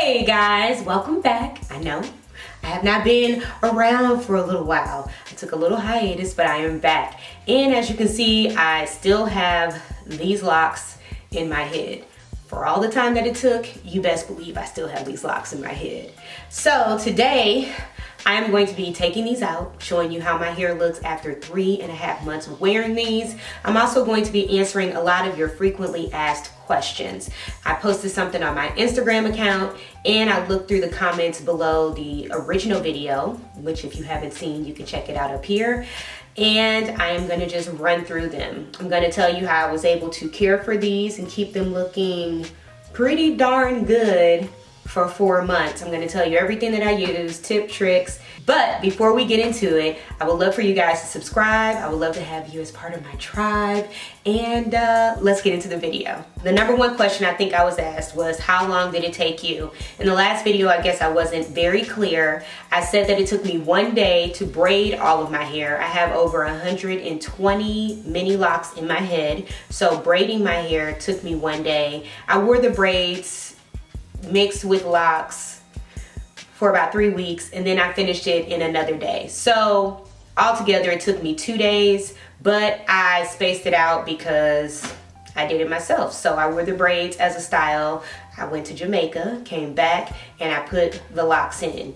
Hey guys, welcome back. I know I have not been around for a little while. I took a little hiatus, but I am back. And as you can see, I still have these locks in my head. For all the time that it took, you best believe I still have these locks in my head. So today, I'm going to be taking these out, showing you how my hair looks after 3.5 months of wearing these. I'm also going to be answering a lot of your frequently asked questions. I posted something on my Instagram account and I looked through the comments below the original video, which if you haven't seen, you can check it out up here. And I am gonna just run through them. I'm gonna tell you how I was able to care for these and keep them looking pretty darn good for 4 months. I'm gonna tell you everything that I use, tip, tricks. But before we get into it, I would love for you guys to subscribe. I would love to have you as part of my tribe. And let's get into the video. The number one question I think I was asked was, how long did it take you? In the last video, I guess I wasn't very clear. I said that it took me 1 day to braid all of my hair. I have over 120 mini locks in my head. So braiding my hair took me 1 day. I wore the braids mixed with locks for about 3 weeks, and then I finished it in another day. So altogether it took me 2 days, but I spaced it out because I did it myself. So I wore the braids as a style. I went to Jamaica, came back, and I put the locks in.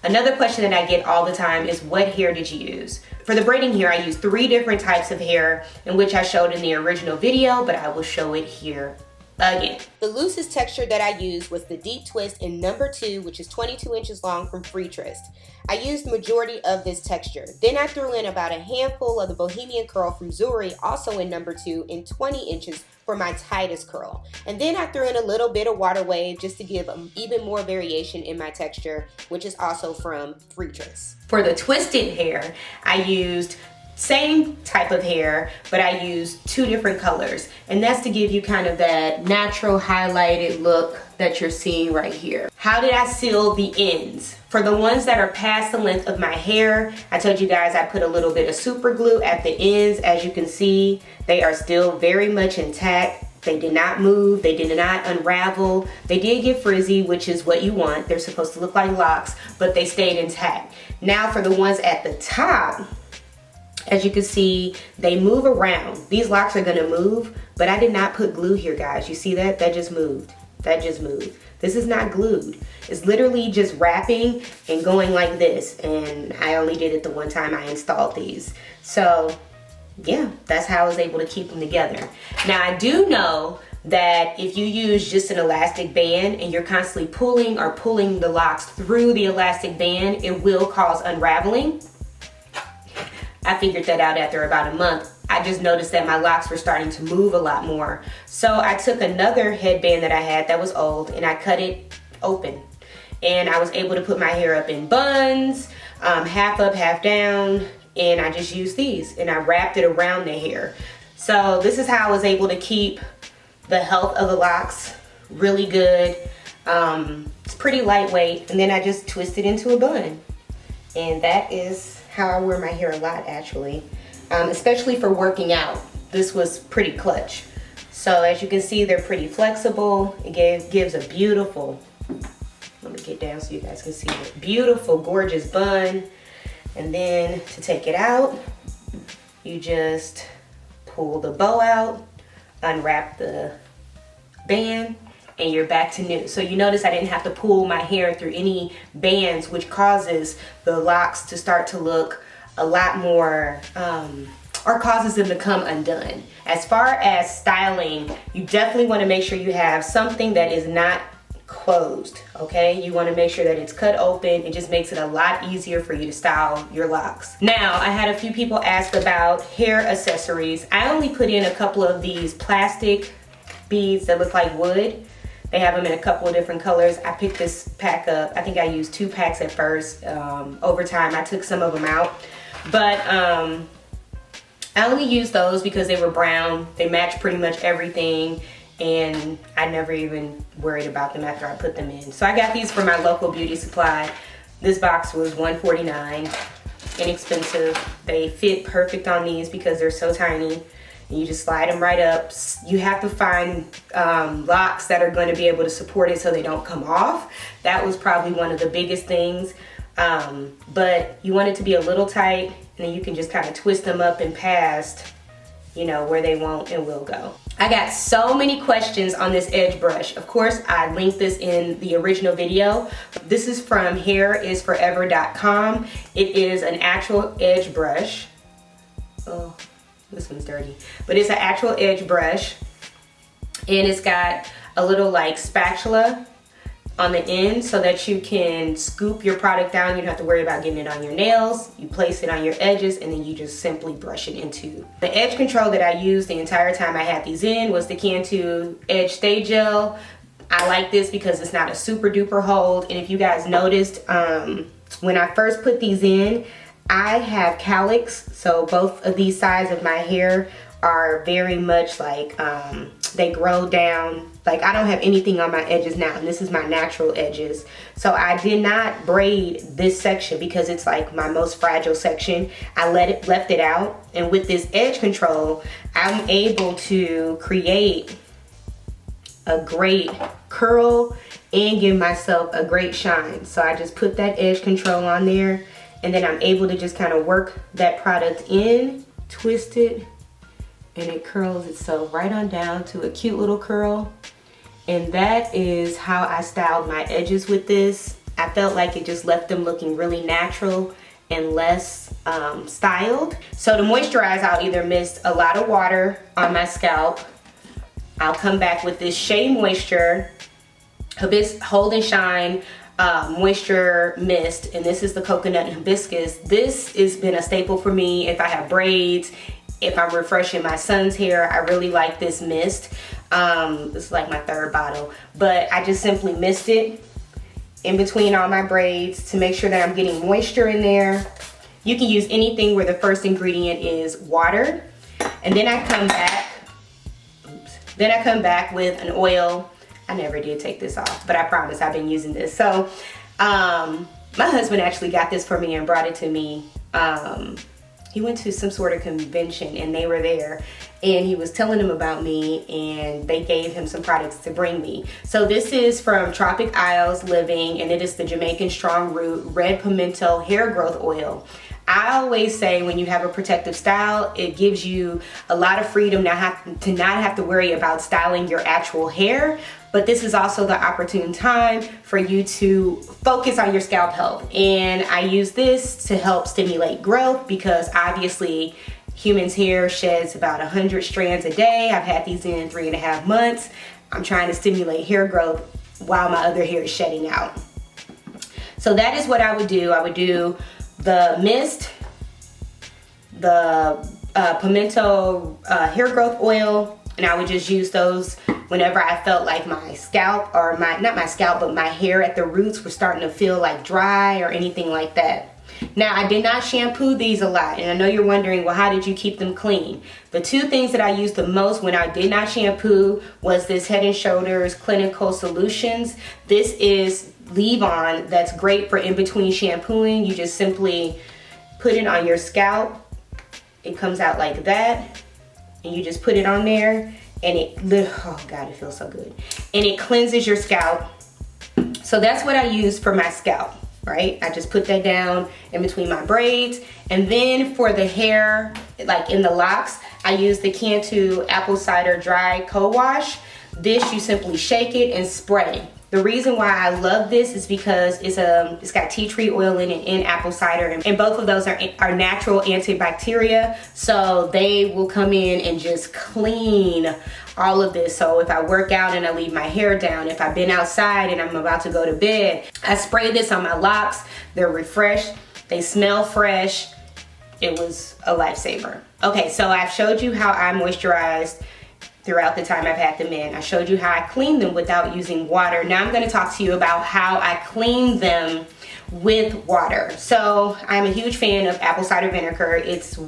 Another question that I get all the time is, what hair did you use? For the braiding hair, I used 3 different types of hair, in which I showed in the original video, but I will show it here again. The loosest texture that I used was the Deep Twist in number 2, which is 22 inches long from FreeTress. I used the majority of this texture. Then I threw in about a handful of the Bohemian Curl from Zury, also in number 2, in 20 inches for my tightest curl. And then I threw in a little bit of Water Wave just to give even more variation in my texture, which is also from FreeTress. For the twisted hair, I used same type of hair, but I used 2 different colors, and that's to give you kind of that natural highlighted look that you're seeing right here. How did I seal the ends? For the ones that are past the length of my hair, I told you guys I put a little bit of super glue at the ends. As you can see, they are still very much intact. They did not move, they did not unravel. They did get frizzy, which is what you want. They're supposed to look like locks, but they stayed intact. Now for the ones at the top, as you can see, they move around. These locks are gonna move, but I did not put glue here, guys. You see that? That just moved. That just moved. This is not glued. It's literally just wrapping and going like this. And I only did it the one time I installed these. So yeah, that's how I was able to keep them together. Now I do know that if you use just an elastic band and you're constantly pulling the locks through the elastic band, it will cause unraveling. I figured that out after about a month. I just noticed that my locks were starting to move a lot more. So I took another headband that I had that was old and I cut it open. And I was able to put my hair up in buns, half up, half down, and I just used these and I wrapped it around the hair. So this is how I was able to keep the health of the locks really good. It's pretty lightweight, and then I just twist it into a bun. And that is how I wear my hair a lot, actually, especially for working out. This was pretty clutch. So as you can see, they're pretty flexible. It gives a beautiful, let me get down so you guys can see it, beautiful, gorgeous bun. And then to take it out, you just pull the bow out, unwrap the band, and you're back to new. So you notice I didn't have to pull my hair through any bands, which causes the locks to start to look a lot more, or causes them to come undone. As far as styling, you definitely want to make sure you have something that is not closed, okay? You want to make sure that it's cut open. It just makes it a lot easier for you to style your locks. Now, I had a few people ask about hair accessories. I only put in a couple of these plastic beads that look like wood. They have them in a couple of different colors. I picked this pack up. I think I used 2 packs at first. Over time, I took some of them out. But I only used those because they were brown. They match pretty much everything. And I never even worried about them after I put them in. So I got these from my local beauty supply. This box was $1.49, inexpensive. They fit perfect on these because they're so tiny. and you just slide them right up. You have to find locks that are going to be able to support it so they don't come off. That was probably one of the biggest things. But you want it to be a little tight, and then you can just kind of twist them up and past, you know, where they won't and will go. I got so many questions on this edge brush. Of course, I linked this in the original video. This is from hairisforever.com. It is an actual edge brush. Oh, this one's dirty. But it's an actual edge brush, and it's got a little like spatula on the end so that you can scoop your product down. You don't have to worry about getting it on your nails. You place it on your edges, and then you just simply brush it into. The edge control that I used the entire time I had these in was the Cantu Edge Stay Gel. I like this because it's not a super duper hold, and if you guys noticed, when I first put these in, I have cowlicks, so both of these sides of my hair are very much like, they grow down. Like, I don't have anything on my edges now, and this is my natural edges. So I did not braid this section because it's like my most fragile section. I left it out, and with this edge control, I'm able to create a great curl and give myself a great shine. So I just put that edge control on there, and then I'm able to just kind of work that product in, twist it, and it curls itself right on down to a cute little curl. And that is how I styled my edges with this. I felt like it just left them looking really natural and less styled. So to moisturize, I'll either mist a lot of water on my scalp. I'll come back with this Shea Moisture Hold and Shine moisture mist, and this is the coconut and hibiscus. This has been a staple for me if I have braids, if I'm refreshing my son's hair. I really like this mist. This is like my third bottle, but I just simply mist it in between all my braids to make sure that I'm getting moisture in there. You can use anything where the first ingredient is water, and then I come back with an oil. I never did take this off, but I promise I've been using this. So my husband actually got this for me and brought it to me. He went to some sort of convention and they were there, and he was telling them about me, and they gave him some products to bring me. So this is from Tropic Isles Living, and it is the Jamaican Strong Root Red Pimento Hair Growth Oil. I always say when you have a protective style, it gives you a lot of freedom to not have to worry about styling your actual hair. But this is also the opportune time for you to focus on your scalp health. And I use this to help stimulate growth because obviously humans' hair sheds about 100 strands a day. I've had these in 3.5 months. I'm trying to stimulate hair growth while my other hair is shedding out. So that is what I would do. I would do the mist, the pimento hair growth oil, and I would just use those whenever I felt like my scalp, or not my scalp, but my hair at the roots were starting to feel like dry or anything like that. Now, I did not shampoo these a lot, and I know you're wondering, well, how did you keep them clean? The two things that I used the most when I did not shampoo was this Head & Shoulders Clinical Solutions. This is leave-on that's great for in between shampooing. You just simply put it on your scalp. It comes out like that, and you just put it on there, and oh God, it feels so good. And it cleanses your scalp. So that's what I use for my scalp, right? I just put that down in between my braids. And then for the hair, like in the locks, I use the Cantu Apple Cider Dry Co-Wash. This, you simply shake it and spray. The reason why I love this is because it's got tea tree oil in it and apple cider, and both of those are natural antibacteria, so they will come in and just clean all of this. So if I work out and I leave my hair down, if I've been outside and I'm about to go to bed, I spray this on my locks. They're refreshed, they smell fresh. It was a lifesaver. Okay, so I've showed you how I moisturized throughout the time I've had them in. I showed you how I clean them without using water. Now I'm going to talk to you about how I clean them with water. So I'm a huge fan of apple cider vinegar. It's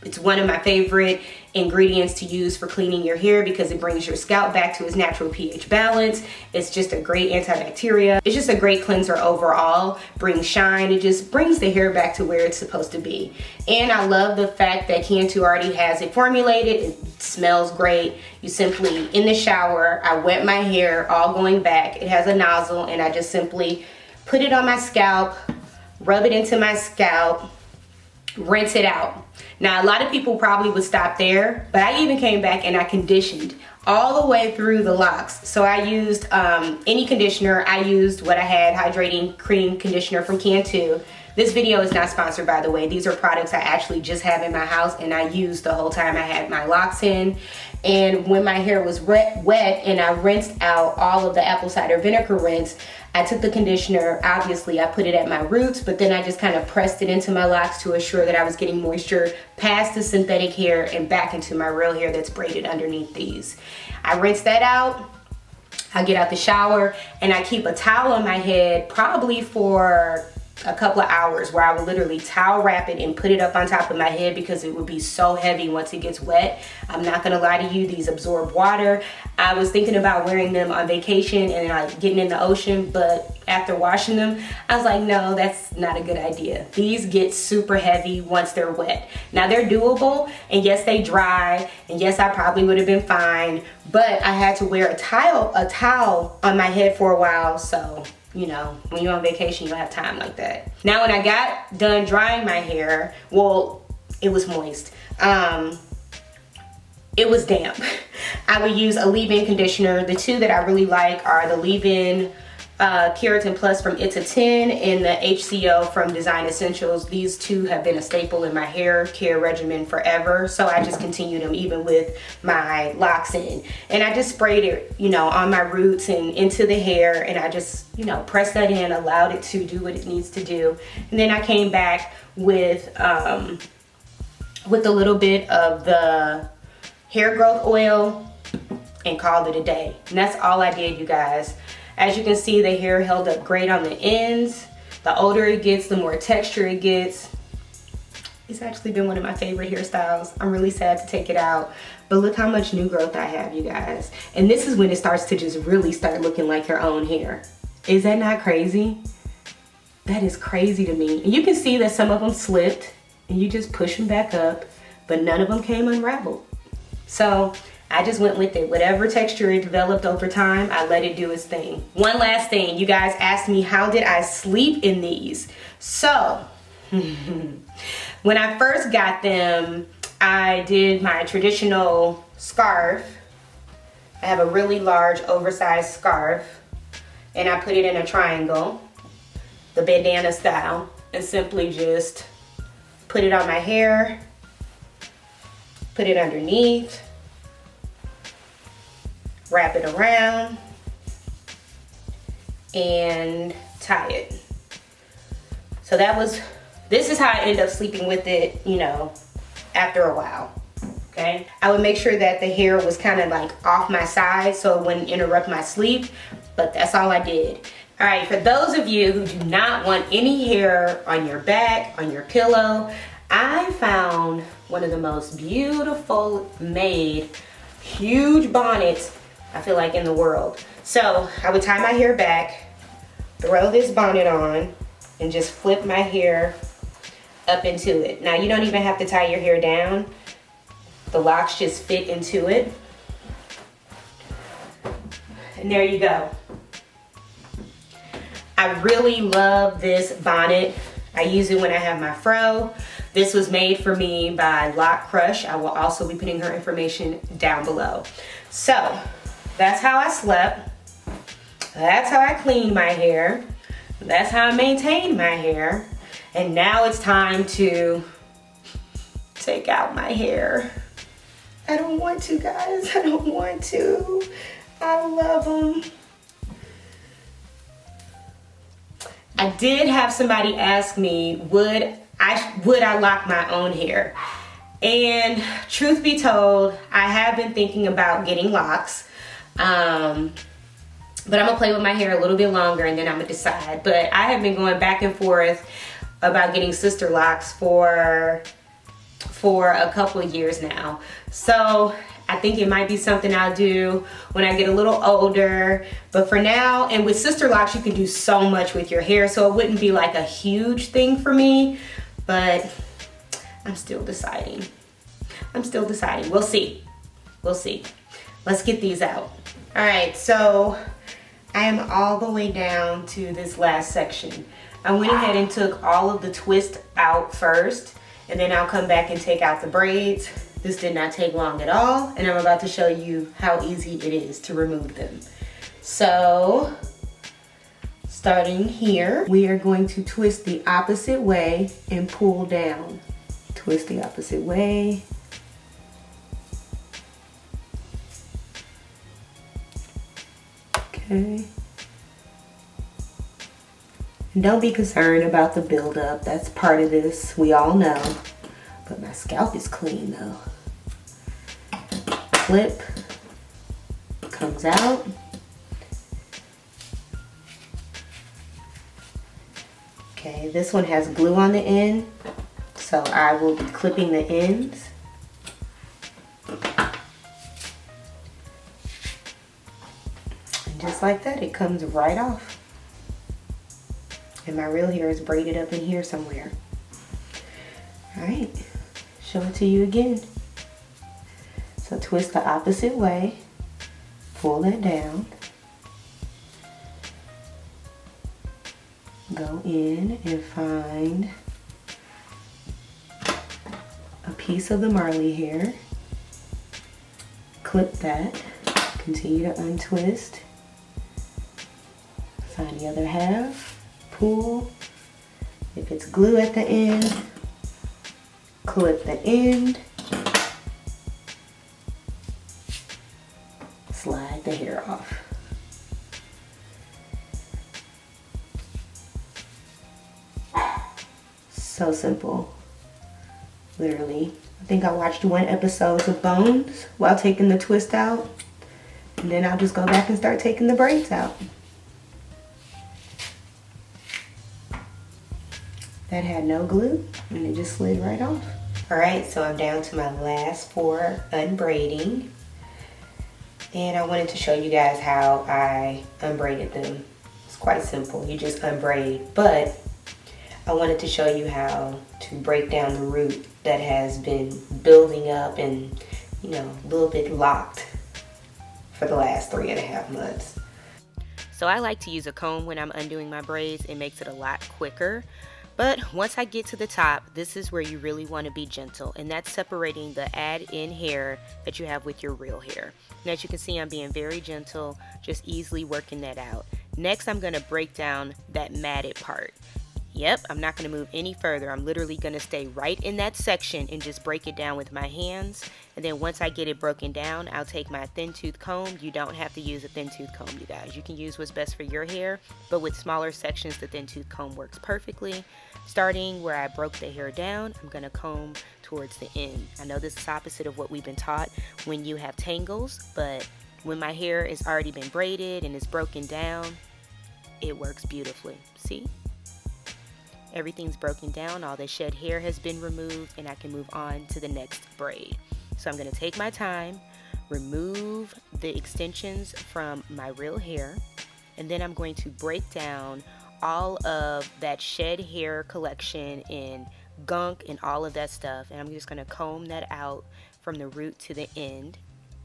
It's one of my favorite ingredients to use for cleaning your hair because it brings your scalp back to its natural pH balance. It's just a great antibacterial. It's just a great cleanser overall. Brings shine. It just brings the hair back to where it's supposed to be. And I love the fact that Cantu already has it formulated. It smells great. You simply, in the shower, I wet my hair all going back. It has a nozzle and I just simply put it on my scalp, rub it into my scalp, rinse it out. Now, a lot of people probably would stop there, but I even came back and I conditioned all the way through the locks. So I used any conditioner. I used what I had, hydrating cream conditioner from Cantu. This video is not sponsored, by the way. These are products I actually just have in my house and I used the whole time I had my locks in. And when my hair was wet and I rinsed out all of the apple cider vinegar rinse, I took the conditioner, obviously I put it at my roots, but then I just kind of pressed it into my locks to assure that I was getting moisture past the synthetic hair and back into my real hair that's braided underneath these. I rinse that out, I get out the shower, and I keep a towel on my head probably for a couple of hours where I would literally towel wrap it and put it up on top of my head because it would be so heavy once it gets wet. I'm not gonna lie to you, these absorb water. I was thinking about wearing them on vacation and like getting in the ocean, but after washing them, I was like, no, that's not a good idea. These get super heavy once they're wet. Now they're doable, and yes, they dry, and yes, I probably would have been fine, but I had to wear a towel on my head for a while, so you know, when you're on vacation, you'll have time like that. Now, when I got done drying my hair, well, it was moist. It was damp. I would use a leave-in conditioner. The two that I really like are the leave-in Keratin Plus from It's a 10 and the HCO from Design Essentials. These two have been a staple in my hair care regimen forever, so I just continue them even with my locks in. And I just sprayed it, you know, on my roots and into the hair, and I just, you know, pressed that in, allowed it to do what it needs to do. And then I came back with a little bit of the hair growth oil and called it a day. And that's all I did, you guys. As you can see, the hair held up great on the ends. The older it gets, the more texture it gets. It's actually been one of my favorite hairstyles. I'm really sad to take it out, but look how much new growth I have, you guys. And this is when it starts to just really start looking like your own hair. Is that not crazy? That is crazy to me. And you can see that some of them slipped and you just push them back up, but none of them came unraveled. So I just went with it. Whatever texture it developed over time, I let it do its thing. One last thing, you guys asked me how did I sleep in these? So, when I first got them, I did my traditional scarf. I have a really large oversized scarf and I put it in a triangle, the bandana style, and simply just put it on my hair, put it underneath, wrap it around, and tie it. So this is how I end up sleeping with it, you know, after a while, okay? I would make sure that the hair was kind of like off my side so it wouldn't interrupt my sleep, but that's all I did. All right, for those of you who do not want any hair on your back, on your pillow, I found one of the most beautiful made huge bonnets I feel like in the world. So I would tie my hair back, throw this bonnet on, and just flip my hair up into it. Now you don't even have to tie your hair down. The locks just fit into it. And there you go. I really love this bonnet. I use it when I have my fro. This was made for me by Lock Crush. I will also be putting her information down below. So that's how I slept. That's how I cleaned my hair. That's how I maintained my hair. And now it's time to take out my hair. I don't want to, guys. I don't want to. I love them. I did have somebody ask me, would I lock my own hair? And truth be told, I have been thinking about getting locks. But I'm gonna play with my hair a little bit longer and then I'm gonna decide. But I have been going back and forth about getting sister locks for for a couple of years now. So I think it might be something I'll do when I get a little older. But for now, and with sister locks, you can do so much with your hair, so it wouldn't be like a huge thing for me, but I'm still deciding. We'll see. Let's get these out. All right, so I am all the way down to this last section. I went ahead and took all of the twist out first, and then I'll come back and take out the braids. This did not take long at all, and I'm about to show you how easy it is to remove them. So, starting here, we are going to twist the opposite way and pull down. Twist the opposite way. Okay. And don't be concerned about the buildup. That's part of this. We all know. But my scalp is clean though. Clip. Comes out. Okay, this one has glue on the end, so I will be clipping the ends. And just like that, it comes right off. And my real hair is braided up in here somewhere. All right, show it to you again. So twist the opposite way, pull that down. Go in and find a piece of the Marley hair. Clip that. Continue to untwist. Find the other half. Pull. If it's glue at the end, clip the end. Slide the hair off. So simple, literally. I think I watched one episode of Bones while taking the twist out, and then I'll just go back and start taking the braids out. That had no glue, and it just slid right off. All right, so I'm down to my last 4 unbraiding, and I wanted to show you guys how I unbraided them. It's quite simple, you just unbraid, but I wanted to show you how to break down the root that has been building up and, you know, a little bit locked for the last 3.5 months. So I like to use a comb when I'm undoing my braids. It makes it a lot quicker. But once I get to the top, this is where you really want to be gentle, and that's separating the add-in hair that you have with your real hair. And as you can see, I'm being very gentle, just easily working that out. Next, I'm going to break down that matted part. Yep, I'm not going to move any further. I'm literally going to stay right in that section and just break it down with my hands. And then once I get it broken down, I'll take my thin tooth comb. You don't have to use a thin tooth comb, you guys. You can use what's best for your hair, but with smaller sections, the thin tooth comb works perfectly. Starting where I broke the hair down, I'm going to comb towards the end. I know this is opposite of what we've been taught when you have tangles, but when my hair has already been braided and is broken down, it works beautifully. See? Everything's broken down, all the shed hair has been removed, and I can move on to the next braid. So I'm going to take my time, remove the extensions from my real hair, and then I'm going to break down all of that shed hair collection and gunk and all of that stuff, and I'm just going to comb that out from the root to the end.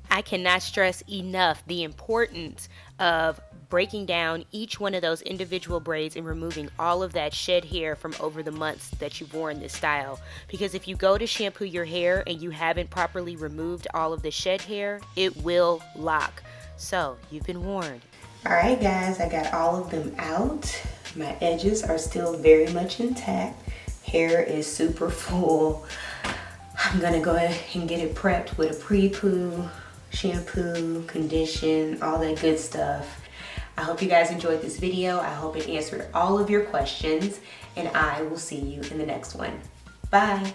I cannot stress enough the importance of breaking down each one of those individual braids and removing all of that shed hair from over the months that you've worn this style. Because if you go to shampoo your hair and you haven't properly removed all of the shed hair, it will lock. So you've been warned. All right, guys, I got all of them out. My edges are still very much intact. Hair is super full. I'm gonna go ahead and get it prepped with a pre-poo, shampoo, condition, all that good stuff. I hope you guys enjoyed this video. I hope it answered all of your questions, and I will see you in the next one. Bye.